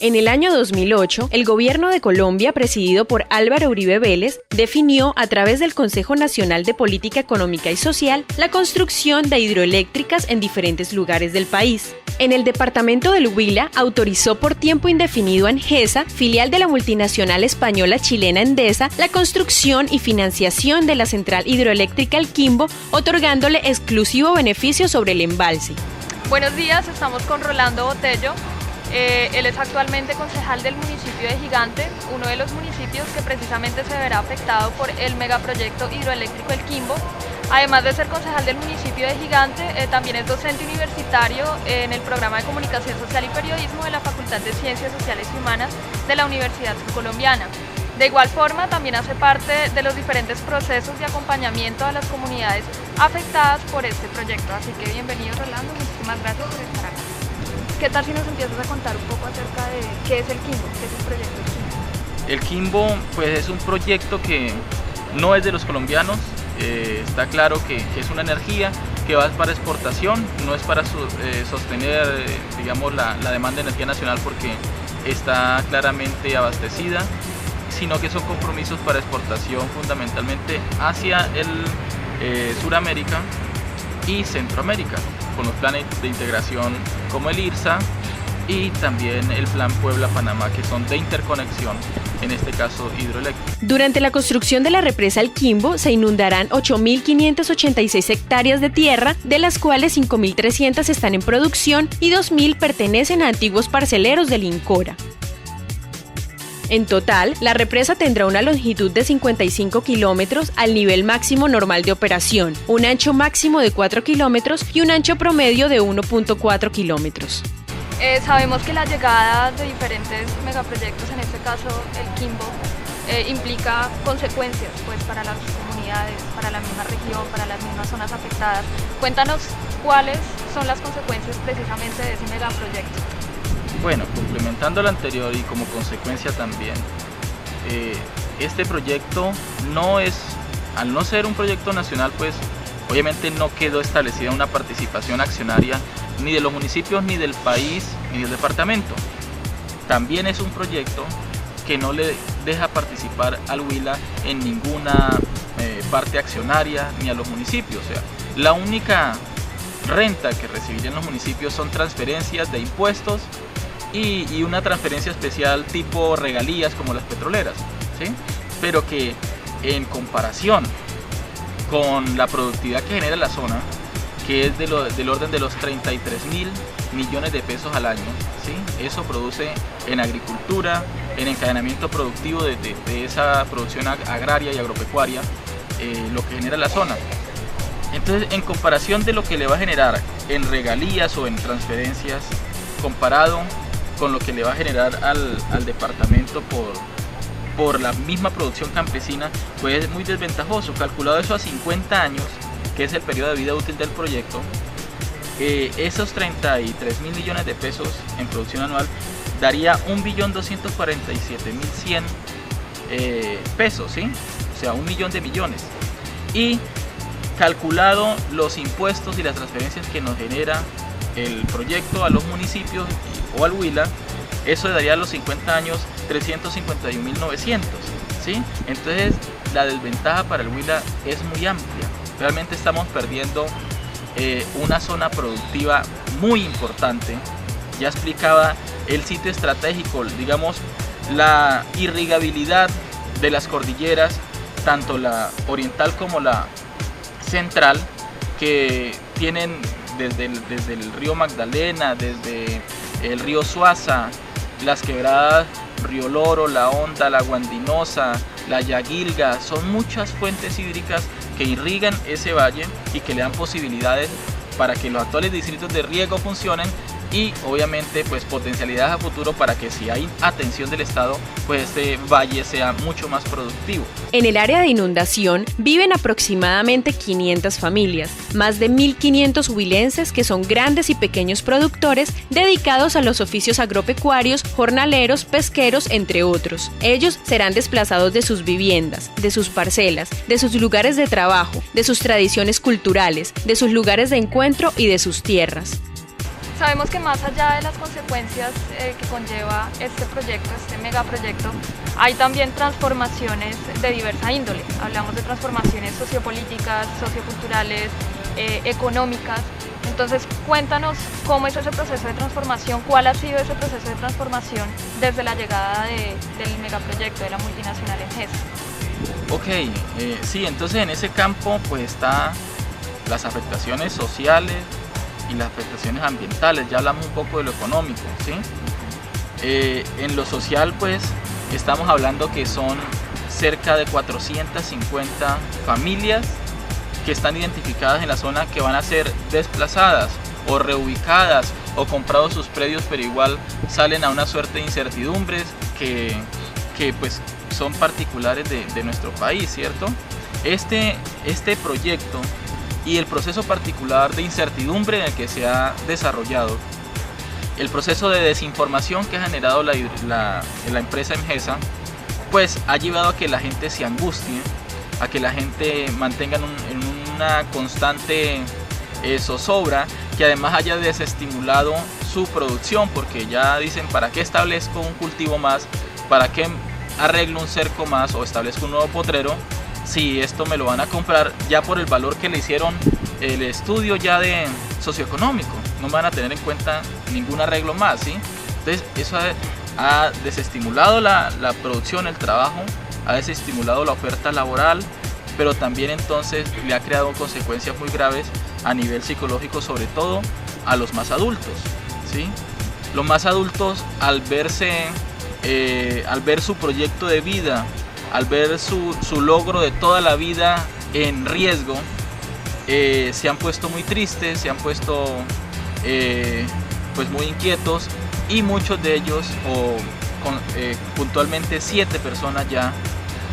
En el año 2008, el gobierno de Colombia, presidido por Álvaro Uribe Vélez, definió a través del Consejo Nacional de Política Económica y Social la construcción de hidroeléctricas en diferentes lugares del país. En el departamento del Huila, autorizó por tiempo indefinido a Engesa, filial de la multinacional española chilena Endesa, la construcción y financiación de la central hidroeléctrica El Quimbo, otorgándole exclusivo beneficio sobre el embalse. Buenos días, estamos con Rolando Botello. Él es actualmente concejal del municipio de Gigante, uno de los municipios que precisamente se verá afectado por el megaproyecto hidroeléctrico El Quimbo. Además de ser concejal del municipio de Gigante, también es docente universitario en el programa de Comunicación Social y Periodismo de la Facultad de Ciencias Sociales y Humanas de la Universidad Colombiana. De igual forma, también hace parte de los diferentes procesos de acompañamiento a las comunidades afectadas por este proyecto. Así que bienvenido, Rolando, muchísimas gracias por estar acá. ¿Qué tal si nos empiezas a contar un poco acerca de qué es El Quimbo, qué es el proyecto El Quimbo? El Quimbo pues, es un proyecto que no es de los colombianos, está claro que es una energía que va para exportación, no es para sostener digamos, la demanda de energía nacional porque está claramente abastecida, sino que son compromisos para exportación fundamentalmente hacia el Suramérica y Centroamérica, con los planes de integración como el IRSA y también el Plan Puebla-Panamá, que son de interconexión, en este caso hidroeléctrica. Durante la construcción de la represa El Quimbo se inundarán 8.586 hectáreas de tierra, de las cuales 5.300 están en producción y 2.000 pertenecen a antiguos parceleros del INCORA. En total, la represa tendrá una longitud de 55 kilómetros al nivel máximo normal de operación, un ancho máximo de 4 kilómetros y un ancho promedio de 1.4 kilómetros. Sabemos que la llegada de diferentes megaproyectos, en este caso El Quimbo, implica consecuencias pues, para las comunidades, para la misma región, para las mismas zonas afectadas. Cuéntanos cuáles son las consecuencias precisamente de ese megaproyecto. Bueno, complementando lo anterior y como consecuencia también, este proyecto no es, al no ser un proyecto nacional, pues obviamente no quedó establecida una participación accionaria ni de los municipios, ni del país, ni del departamento. También es un proyecto que no le deja participar al Huila en ninguna parte accionaria ni a los municipios. O sea, la única renta que recibirían los municipios son transferencias de impuestos y una transferencia especial tipo regalías como las petroleras, ¿sí? Pero que en comparación con la productividad que genera la zona, que es del orden de los 33.000 millones de pesos al año, ¿sí? Eso produce en agricultura, en encadenamiento productivo de esa producción agraria y agropecuaria, lo que genera la zona. Entonces, en comparación de lo que le va a generar en regalías o en transferencias, comparado con lo que le va a generar al departamento por la misma producción campesina, pues es muy desventajoso. Calculado eso a 50 años, que es el periodo de vida útil del proyecto, esos 33.000 millones de pesos en producción anual daría 1.247.100 pesos, ¿sí? O sea, 1 millón de millones. Y calculado los impuestos y las transferencias que nos genera el proyecto a los municipios o al Huila, eso daría a los 50 años 351.900, ¿sí? Entonces la desventaja para el Huila es muy amplia. Realmente estamos perdiendo una zona productiva muy importante. Ya explicaba el sitio estratégico, digamos, la irrigabilidad de las cordilleras, tanto la oriental como la central, que tienen desde el río Magdalena, desde el río Suaza, las quebradas Río Loro, La Honda, La Guandinosa, La Yaguilga, son muchas fuentes hídricas que irrigan ese valle y que le dan posibilidades para que los actuales distritos de riego funcionen y obviamente pues potencialidades a futuro para que si hay atención del Estado, pues este valle sea mucho más productivo. En el área de inundación viven aproximadamente 500 familias, más de 1.500 huilenses que son grandes y pequeños productores dedicados a los oficios agropecuarios, jornaleros, pesqueros, entre otros. Ellos serán desplazados de sus viviendas, de sus parcelas, de sus lugares de trabajo, de sus tradiciones culturales, de sus lugares de encuentro y de sus tierras. Sabemos que más allá de las consecuencias que conlleva este proyecto, este megaproyecto, hay también transformaciones de diversa índole. Hablamos de transformaciones sociopolíticas, socioculturales, económicas. Entonces, cuéntanos cómo es ese proceso de transformación, cuál ha sido ese proceso de transformación desde la llegada del megaproyecto de la multinacional Engesa. Ok, sí, entonces en ese campo pues está las afectaciones sociales y las afectaciones ambientales. Ya hablamos un poco de lo económico, ¿sí? En lo social pues estamos hablando que son cerca de 450 familias que están identificadas en la zona, que van a ser desplazadas o reubicadas o comprados sus predios, pero igual salen a una suerte de incertidumbres que pues son particulares de nuestro país, ¿cierto? Este proyecto y el proceso particular de incertidumbre en el que se ha desarrollado, el proceso de desinformación que ha generado la empresa Engesa, pues ha llevado a que la gente se angustie, a que la gente mantenga en una constante zozobra, que además haya desestimulado su producción, porque ya dicen, ¿para qué establezco un cultivo más? ¿Para qué arreglo un cerco más o establezco un nuevo potrero si esto me lo van a comprar ya por el valor que le hicieron el estudio ya de socioeconómico? No van a tener en cuenta ningún arreglo más, ¿sí? Entonces eso ha desestimulado la producción, el trabajo, ha desestimulado la oferta laboral, pero también entonces le ha creado consecuencias muy graves a nivel psicológico, sobre todo a los más adultos, ¿sí? Los más adultos, al ver su proyecto de vida, al ver su logro de toda la vida en riesgo, se han puesto muy tristes, se han puesto pues muy inquietos, y muchos de ellos, puntualmente 7 personas ya,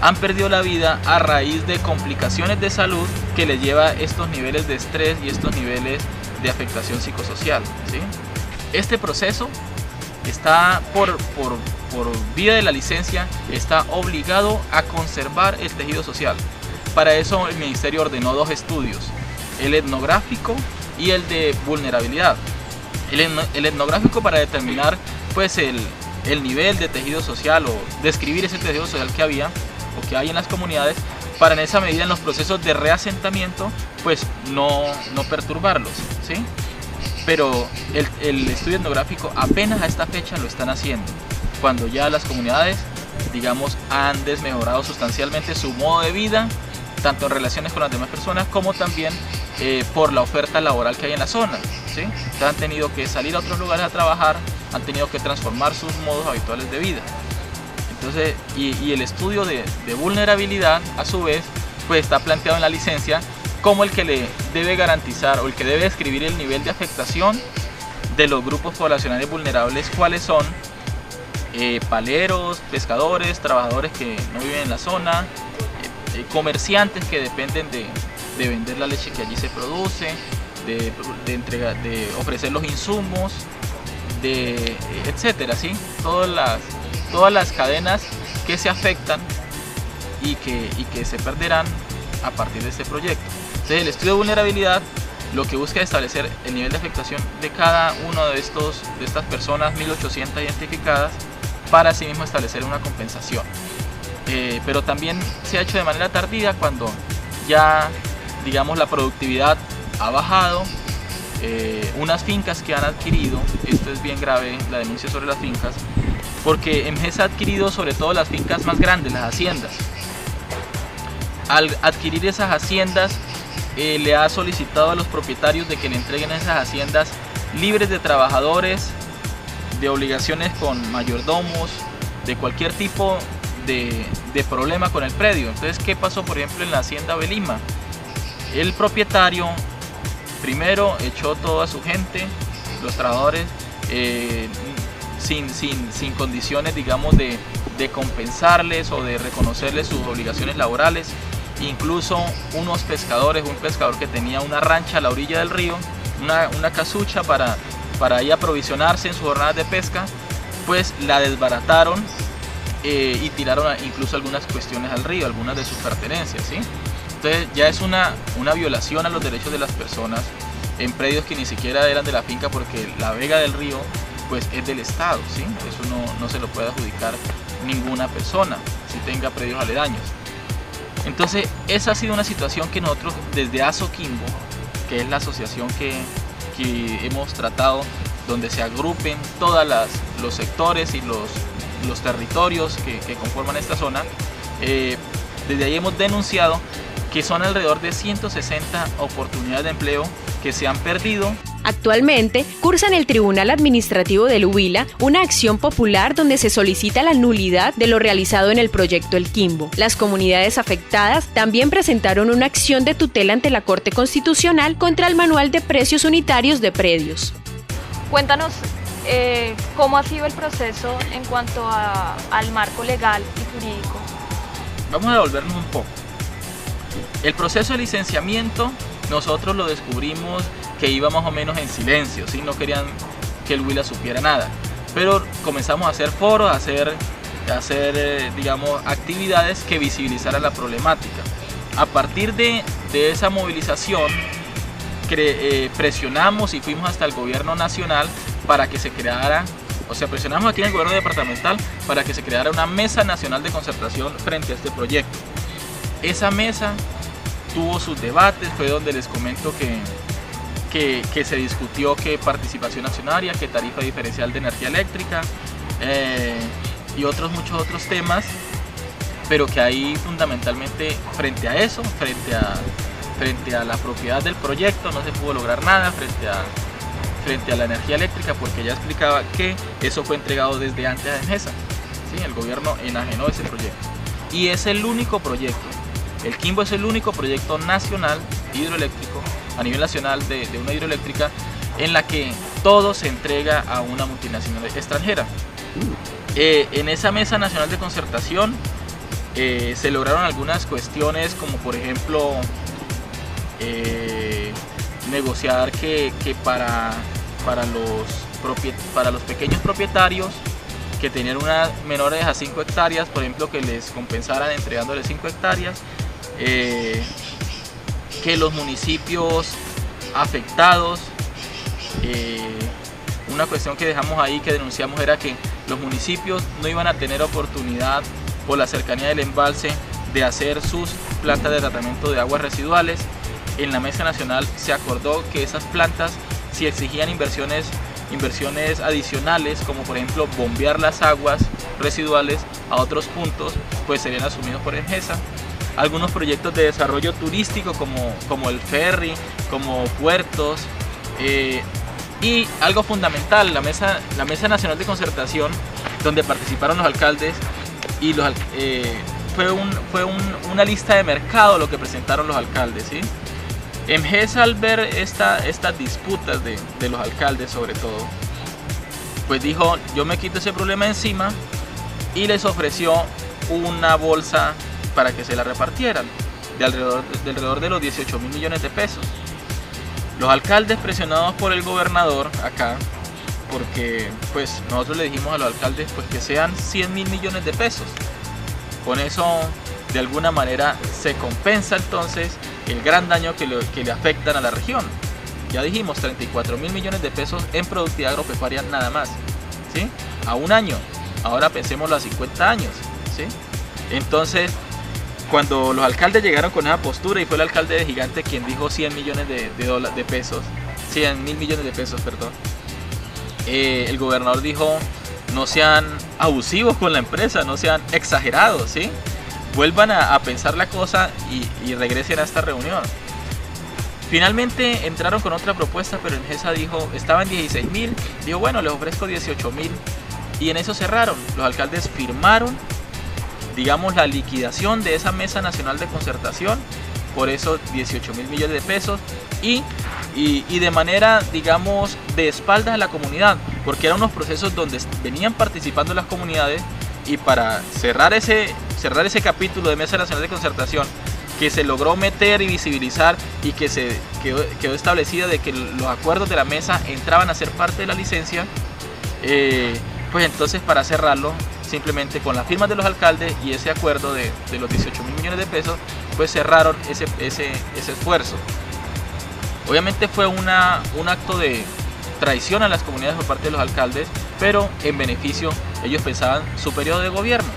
han perdido la vida a raíz de complicaciones de salud que les lleva estos niveles de estrés y estos niveles de afectación psicosocial, ¿sí? Este proceso está por vía de la licencia, está obligado a conservar el tejido social. Para eso el Ministerio ordenó 2 estudios, el etnográfico y el de vulnerabilidad. El etnográfico para determinar pues el nivel de tejido social, o describir ese tejido social que había o que hay en las comunidades, para en esa medida en los procesos de reasentamiento pues no perturbarlos, ¿sí? Pero el estudio etnográfico apenas a esta fecha lo están haciendo, cuando ya las comunidades, digamos, han desmejorado sustancialmente su modo de vida, tanto en relaciones con las demás personas como también por la oferta laboral que hay en la zona, ¿sí? Entonces han tenido que salir a otros lugares a trabajar, han tenido que transformar sus modos habituales de vida. Entonces, y el estudio de vulnerabilidad, a su vez, pues está planteado en la licencia como el que le debe garantizar, o el que debe describir el nivel de afectación de los grupos poblacionales vulnerables, cuáles son paleros, pescadores, trabajadores que no viven en la zona, comerciantes que dependen de vender la leche que allí se produce, de ofrecer los insumos, etcétera, ¿sí? Todas las cadenas que se afectan y que se perderán a partir de este proyecto. Entonces el estudio de vulnerabilidad lo que busca es establecer el nivel de afectación de cada uno de estas personas, 1800 identificadas, para así mismo establecer una compensación. Pero también se ha hecho de manera tardía, cuando ya, digamos, la productividad ha bajado. Unas fincas que han adquirido, esto es bien grave, la denuncia sobre las fincas, porque Engesa ha adquirido sobre todo las fincas más grandes, las haciendas. Al adquirir esas haciendas, le ha solicitado a los propietarios de que le entreguen esas haciendas libres de trabajadores, de obligaciones con mayordomos, de cualquier tipo de problema con el predio. Entonces, ¿qué pasó por ejemplo en la hacienda Belima? El propietario primero echó toda su gente, los trabajadores, sin condiciones, digamos, de compensarles o de reconocerles sus obligaciones laborales. Incluso unos pescadores, un pescador que tenía una rancha a la orilla del río, una casucha para ahí aprovisionarse en sus jornadas de pesca, pues la desbarataron y tiraron incluso algunas cuestiones al río, algunas de sus pertenencias, ¿sí? Entonces ya es una violación a los derechos de las personas en predios que ni siquiera eran de la finca, porque la vega del río pues es del Estado, ¿sí? Eso no se lo puede adjudicar ninguna persona si tenga predios aledaños. Entonces esa ha sido una situación que nosotros desde Asoquimbo, que es la asociación que hemos tratado, donde se agrupen todos los sectores y los territorios que conforman esta zona, desde ahí hemos denunciado que son alrededor de 160 oportunidades de empleo que se han perdido. Actualmente, cursa en el Tribunal Administrativo del Huila una acción popular donde se solicita la nulidad de lo realizado en el proyecto El Quimbo. Las comunidades afectadas también presentaron una acción de tutela ante la Corte Constitucional contra el Manual de Precios Unitarios de Predios. Cuéntanos cómo ha sido el proceso en cuanto al marco legal y jurídico. Vamos a devolvernos un poco. El proceso de licenciamiento nosotros lo descubrimos que iba más o menos en silencio, ¿sí? No querían que el Huila supiera nada, pero comenzamos a hacer foros, a hacer digamos, actividades que visibilizaran la problemática. A partir de esa movilización presionamos y fuimos hasta el gobierno nacional para que se creara, o sea, presionamos aquí en el gobierno departamental para que se creara una mesa nacional de concertación frente a este proyecto. Esa mesa tuvo sus debates, fue donde les comento que se discutió qué participación accionaria, qué tarifa diferencial de energía eléctrica y muchos otros temas, pero que ahí fundamentalmente frente a eso, frente a la propiedad del proyecto no se pudo lograr nada, frente a la energía eléctrica, porque ya explicaba que eso fue entregado desde antes a EMGESA, ¿sí? El gobierno enajenó ese proyecto y es el único proyecto. El Quimbo es el único proyecto nacional hidroeléctrico, a nivel nacional de una hidroeléctrica, en la que todo se entrega a una multinacional extranjera. En esa mesa nacional de concertación se lograron algunas cuestiones, como por ejemplo negociar que para los pequeños propietarios que tenían una menores a 5 hectáreas, por ejemplo, que les compensaran entregándoles 5 hectáreas, que los municipios afectados, una cuestión que dejamos ahí, que denunciamos, era que los municipios no iban a tener oportunidad por la cercanía del embalse de hacer sus plantas de tratamiento de aguas residuales. En la mesa nacional se acordó que esas plantas, si exigían inversiones adicionales, como por ejemplo bombear las aguas residuales a otros puntos, pues serían asumidos por EMGESA. Algunos proyectos de desarrollo turístico como el ferry, como puertos, y algo fundamental, la mesa nacional de concertación, donde participaron los alcaldes, y fue una lista de mercado lo que presentaron los alcaldes, ¿sí? EMGESA, al ver estas disputas de los alcaldes sobre todo, pues dijo: yo me quito ese problema encima, y les ofreció una bolsa para que se la repartieran de alrededor de los 18.000 millones de pesos. Los alcaldes, presionados por el gobernador acá, porque pues nosotros le dijimos a los alcaldes pues que sean 100.000 millones de pesos, con eso de alguna manera se compensa entonces el gran daño que le afectan a la región. Ya dijimos, 34.000 millones de pesos en productividad agropecuaria nada más, ¿sí? A un año. Ahora pensémoslo a 50 años, ¿sí? Entonces, cuando los alcaldes llegaron con esa postura, y fue el alcalde de Gigante quien dijo 100 millones de pesos, 100.000 millones de pesos, perdón, el gobernador dijo: no sean abusivos con la empresa, no sean exagerados, ¿sí? Vuelvan a pensar la cosa y regresen a esta reunión. Finalmente entraron con otra propuesta, pero EMGESA dijo, estaban 16.000, dijo: bueno, les ofrezco 18.000, y en eso cerraron. Los alcaldes firmaron, digamos, la liquidación de esa mesa nacional de concertación por esos 18.000 millones de pesos, y de manera, digamos, de espaldas a la comunidad, porque eran unos procesos donde venían participando las comunidades, y para cerrar ese capítulo de mesa nacional de concertación, que se logró meter y visibilizar, y que se quedó establecida de que los acuerdos de la mesa entraban a ser parte de la licencia, pues entonces, para cerrarlo, simplemente con las firmas de los alcaldes y ese acuerdo de los 18.000 millones de pesos, pues cerraron ese esfuerzo. Obviamente fue un acto de traición a las comunidades por parte de los alcaldes, pero en beneficio, ellos pensaban, su periodo de gobierno.